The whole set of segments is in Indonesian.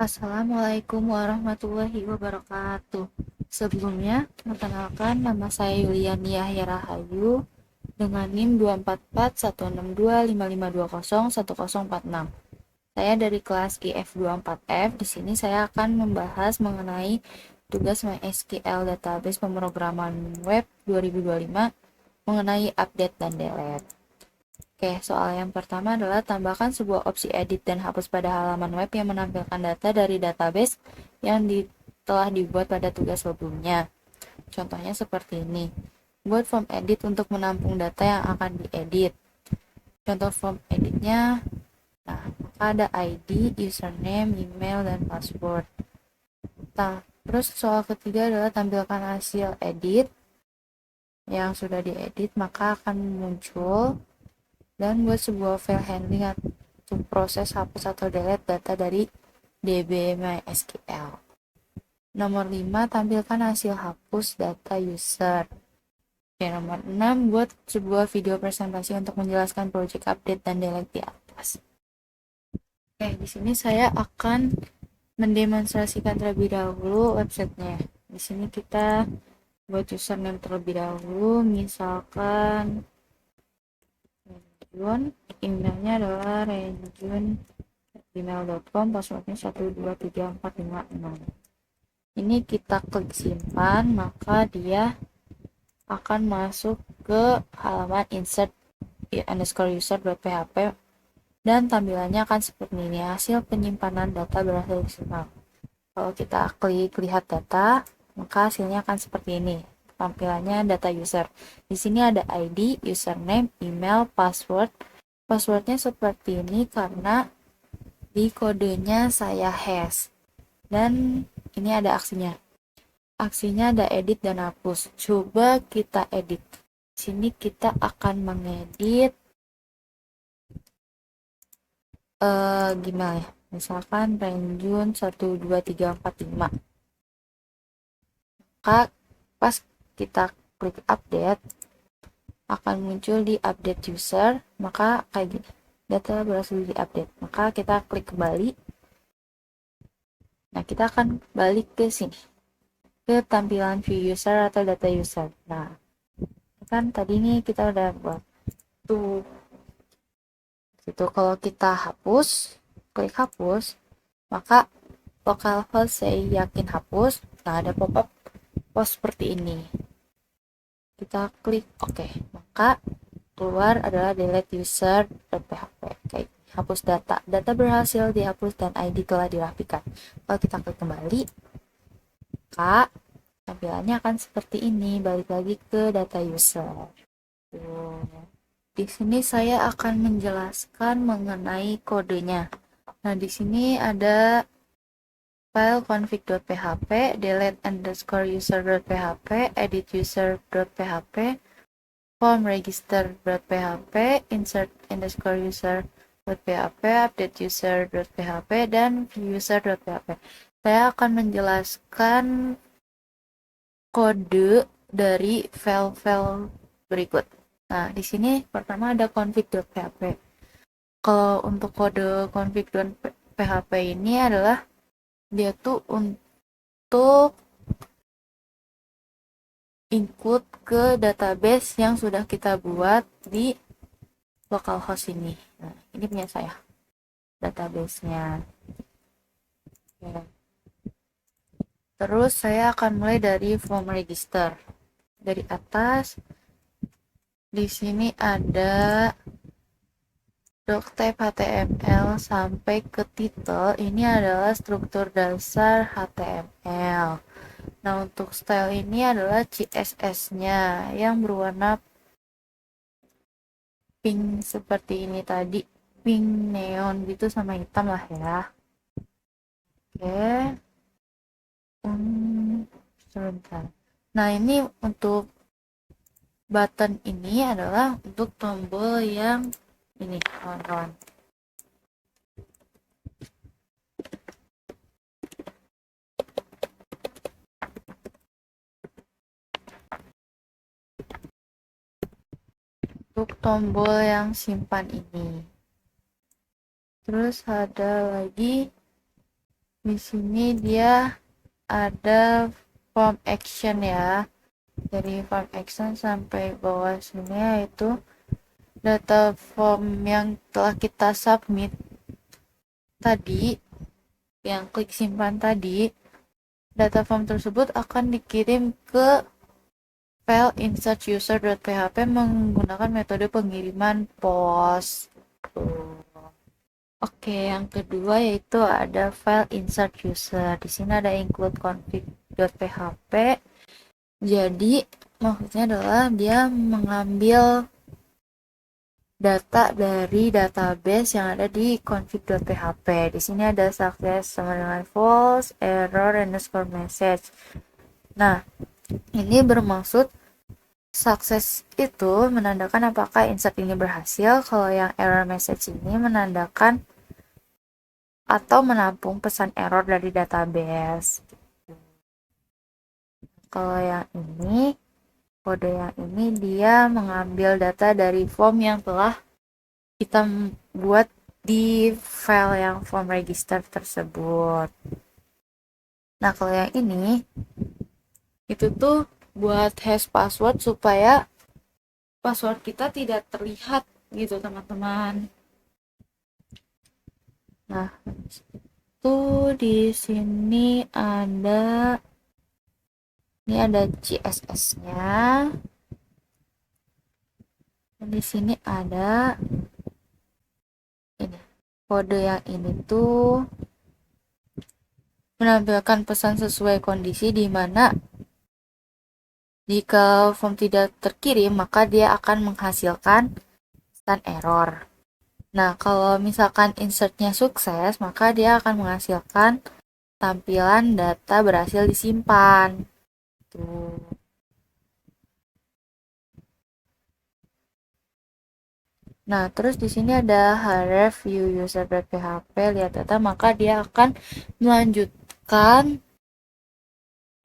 Assalamualaikum warahmatullahi wabarakatuh. Sebelumnya, perkenalkan nama saya Yuliania Rahayu dengan NIM 244162552010046. Saya dari kelas IF24F. Di sini saya akan membahas mengenai tugas MySQL Database Pemrograman Web 2025 mengenai update dan delete. Oke, soal yang pertama adalah tambahkan sebuah opsi edit dan hapus pada halaman web yang menampilkan data dari database yang telah dibuat pada tugas sebelumnya. Contohnya seperti ini. Buat form edit untuk menampung data yang akan diedit. Contoh form editnya, nah, ada ID, username, email, dan password. Nah, terus soal ketiga adalah tampilkan hasil edit yang sudah diedit, maka akan muncul dan buat sebuah file handling untuk proses hapus atau delete data dari DB MySQL. Nomor 5, tampilkan hasil hapus data user. Oke, nomor 6, buat sebuah video presentasi untuk menjelaskan project update dan delete di atas. Oke, di sini saya akan mendemonstrasikan terlebih dahulu websitenya. Di sini kita buat username terlebih dahulu, misalkan Renjun, emailnya adalah renjun@gmail.com, passwordnya 123456. Ini kita klik simpan, maka dia akan masuk ke halaman insert underscore user.php dan tampilannya akan seperti ini. Hasil penyimpanan data berhasil disimpan. Kalau kita klik lihat data, maka hasilnya akan seperti ini. Tampilannya data user. Di sini ada ID, username, email, password. Passwordnya seperti ini karena di kodenya saya hash. Dan ini ada aksinya. Aksinya ada edit dan hapus. Coba kita edit. Di sini kita akan mengedit gimana ya? Misalkan Renjun 12345. Maka pas kita klik update akan muncul di update user, maka kayak gini, data berhasil diupdate. Maka kita klik kembali. Nah, kita akan balik ke sini, ke tampilan view user atau data user. Nah, kan tadi nih kita udah buat tuh. Itu kalau kita hapus, klik hapus, maka localhost saya yakin hapus. Nah, ada pop-up post seperti ini. Kita klik OK, maka keluar adalah delete user.php. Kayak hapus data. Data berhasil dihapus dan ID telah dirapikan. Kalau kita klik kembali, maka tampilannya akan seperti ini. Balik lagi ke data user. Di sini saya akan menjelaskan mengenai kodenya. Nah, di sini ada file config.php, delete underscore user.php, edit user.php, form register.php, insert underscore user.php, update user.php, dan view user.php. Saya akan menjelaskan kode dari file-file berikut. Nah, di sini pertama ada config.php. Kalau untuk kode config.php ini adalah dia tuh untuk include ke database yang sudah kita buat di localhost ini. Nah, ini punya saya database-nya. Ya. Terus saya akan mulai dari form register. Dari atas, di sini ada doctype HTML sampai ke title. Ini adalah struktur dasar HTML. Nah, untuk style ini adalah CSS-nya yang berwarna pink seperti ini tadi. Pink neon gitu sama hitam lah ya. Oke. Sebentar. Nah, ini untuk button ini adalah untuk tombol yang ini, kawan-kawan. Untuk tombol yang simpan ini. Terus ada lagi Di sini dia ada form action ya. Dari form action sampai bawah sini yaitu data form yang telah kita submit tadi, yang klik simpan tadi. Data form tersebut akan dikirim ke file insert_user.php menggunakan metode pengiriman pos. Oke, yang kedua yaitu ada file insert user. Di sini ada include config.php. Jadi maksudnya adalah dia mengambil data dari database yang ada di config.php. Di sini ada success sama dengan false, error, underscore message. Nah, ini bermaksud sukses itu menandakan apakah insert ini berhasil, kalau yang error message ini menandakan atau menampung pesan error dari database. Kalau yang ini, kode yang ini dia mengambil data dari form yang telah kita buat di file yang form register tersebut. Nah, kalau yang ini itu tuh buat hash password supaya password kita tidak terlihat gitu, teman-teman. Nah, itu di sini ada CSS-nya. Dan di sini ada ini. Kode yang ini tuh menampilkan pesan sesuai kondisi, di mana jika form tidak terkirim, maka dia akan menghasilkan pesan error. Nah, kalau misalkan insertnya sukses, maka dia akan menghasilkan tampilan data berhasil disimpan. Tuh. Nah, terus di sini ada href view user.php, lihat data, maka dia akan melanjutkan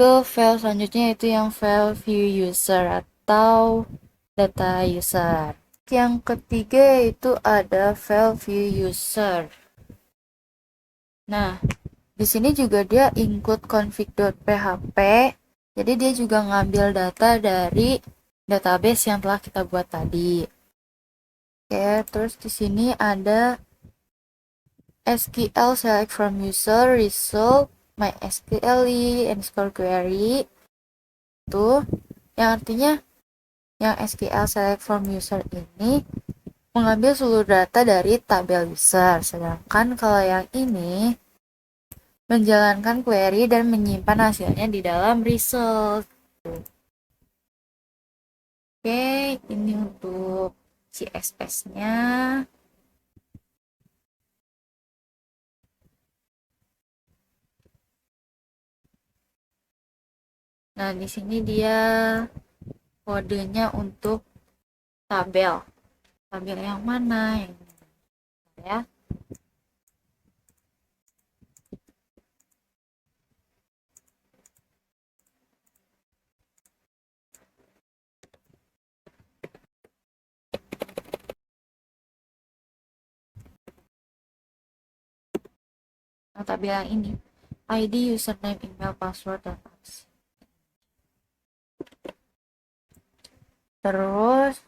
ke file selanjutnya, yaitu yang file view user atau data user. Yang ketiga yaitu ada file view user. Nah, di sini juga dia include config.php. Jadi dia juga ngambil data dari database yang telah kita buat tadi. Oke, terus di sini ada SQL select from user result MySQL underscore query. Itu yang artinya yang SQL select from user ini mengambil seluruh data dari tabel user. Sedangkan kalau yang ini menjalankan query dan menyimpan hasilnya di dalam result. Oke, ini untuk CSS-nya. Nah, di sini dia kodenya untuk tabel. Tabel yang mana? Yang ya. Nah, tabel yang ini. ID, username, email, password, dan opsi. Terus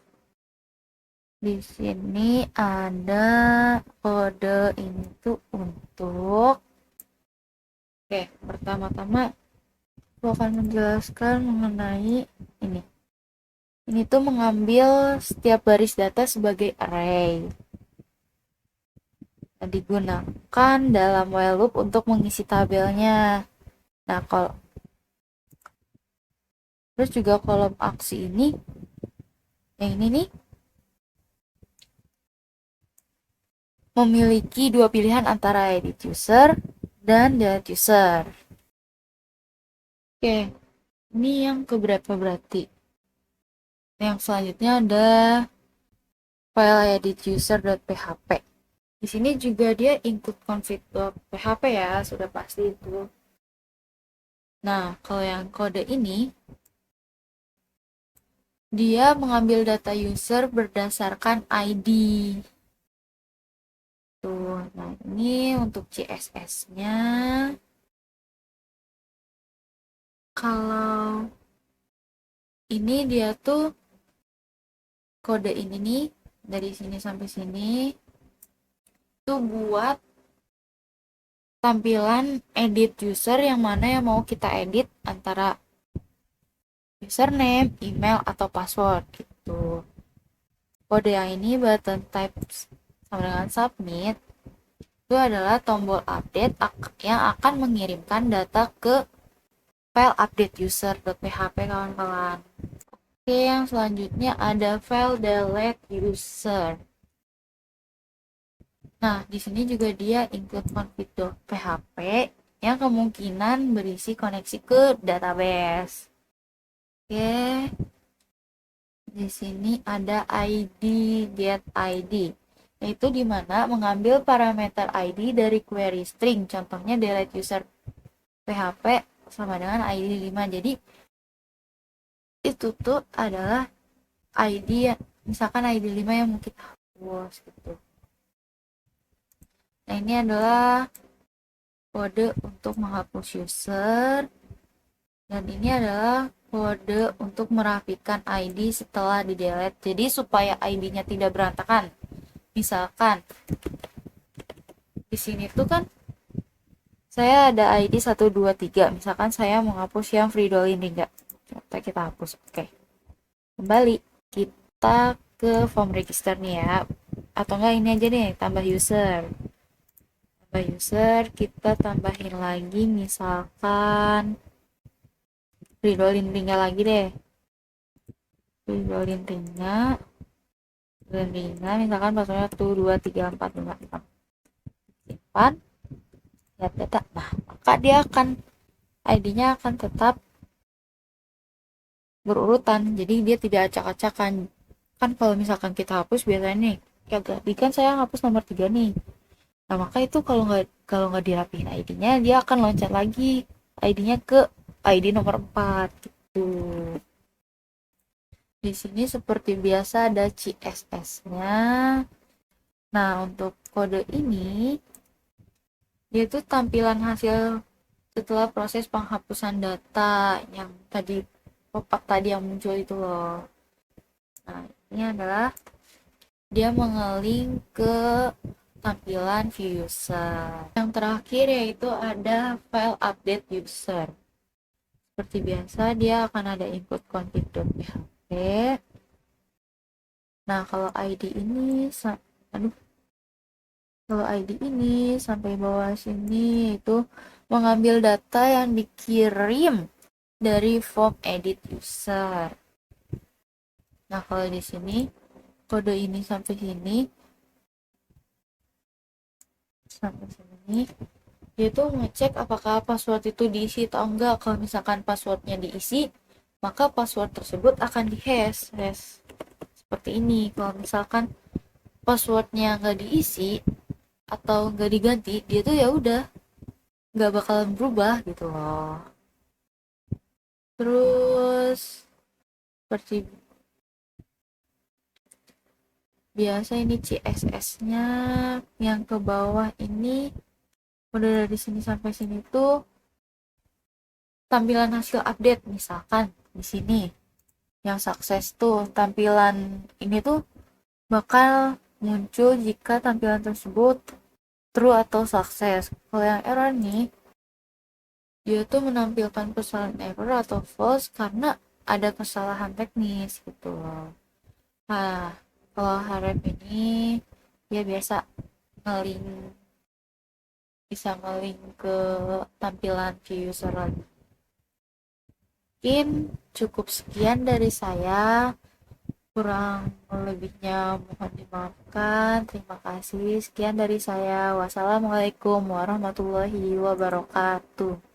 di sini ada kode ini tuh untuk pertama-tama aku akan menjelaskan mengenai ini. Ini tuh mengambil setiap baris data sebagai array. Nah, digunakan dalam while loop untuk mengisi tabelnya. Nah, kalau terus juga kolom aksi ini, yang ini nih, memiliki dua pilihan antara edit user dan delete user. Oke, ini yang keberapa berarti? Yang selanjutnya ada file edit user.php. Di sini juga dia include config.php ya, sudah pasti itu. Nah, kalau yang kode ini, dia mengambil data user berdasarkan ID. Tuh, nah ini untuk CSS-nya. kalau ini dia tuh kode ini nih dari sini sampai sini tuh buat tampilan edit user yang mana yang mau kita edit antara username, email, atau password gitu. Kode yang ini button type sama dengan submit itu adalah tombol update yang akan mengirimkan data ke file update user.php kawan-kawan. Oke, yang selanjutnya ada file delete user. Nah, di sini juga dia include config.php yang kemungkinan berisi koneksi ke database. Oke. Di sini ada ID get ID, yaitu di mana mengambil parameter ID dari query string. Contohnya delete user PHP sama dengan ID 5. Jadi itu tuh adalah ID misalkan ID 5 yang mau kita hapus gitu. Nah, ini adalah kode untuk menghapus user, dan ini adalah kode untuk merapikan ID setelah di delete. Jadi supaya ID-nya tidak berantakan. Misalkan di sini tuh kan saya ada ID 123. Misalkan saya menghapus yang Fridol ini enggak. Kita hapus. Oke. Kembali kita ke form register nih ya. Atau enggak ini aja nih, tambah user. Tambah user, kita tambahin lagi misalkan Fridolin ringnya lagi deh. Fridolin ringnya misalkan passwordnya 1 2 3 4 5 6. Simpan, lihat data. Nah, maka dia akan ID-nya akan tetap berurutan, jadi dia tidak acak-acakan. Kan kalau misalkan kita hapus biasanya nih, ya tadi kan saya hapus nomor 3 nih. Nah, maka itu kalau nggak dirapihin ID-nya, dia akan loncat lagi ID-nya ke ID nomor 4 gitu. Di sini seperti biasa ada CSS-nya. Nah, untuk kode ini dia itu tampilan hasil setelah proses penghapusan data yang tadi pop-up tadi yang muncul itu loh. Nah, ini adalah dia mengeling ke tampilan view user. Yang terakhir yaitu ada file update user. Seperti biasa dia akan ada input config.php. Nah, kalau ID ini sampai bawah sini itu mengambil data yang dikirim dari form edit user. Nah, kalau di sini kode ini sampai sini dia tuh ngecek apakah password itu diisi atau enggak. Kalau misalkan passwordnya diisi, maka password tersebut akan dihash seperti ini. Kalau misalkan passwordnya nggak diisi atau nggak diganti, dia tuh ya udah nggak bakalan berubah gitu loh. Terus seperti biasa ini CSS-nya yang ke bawah ini udah dari sini sampai sini tuh tampilan hasil update. Misalkan di sini yang sukses tuh tampilan ini tuh bakal muncul jika tampilan tersebut true atau sukses. Kalau yang error nih dia tuh menampilkan kesalahan error atau false karena ada kesalahan teknis gitu loh. Nah, kalau harap ini dia bisa ngelink ke tampilan view user lagi. Mungkin cukup sekian dari saya, kurang lebihnya mohon dimaafkan. Terima kasih, sekian dari saya. Wassalamualaikum warahmatullahi wabarakatuh.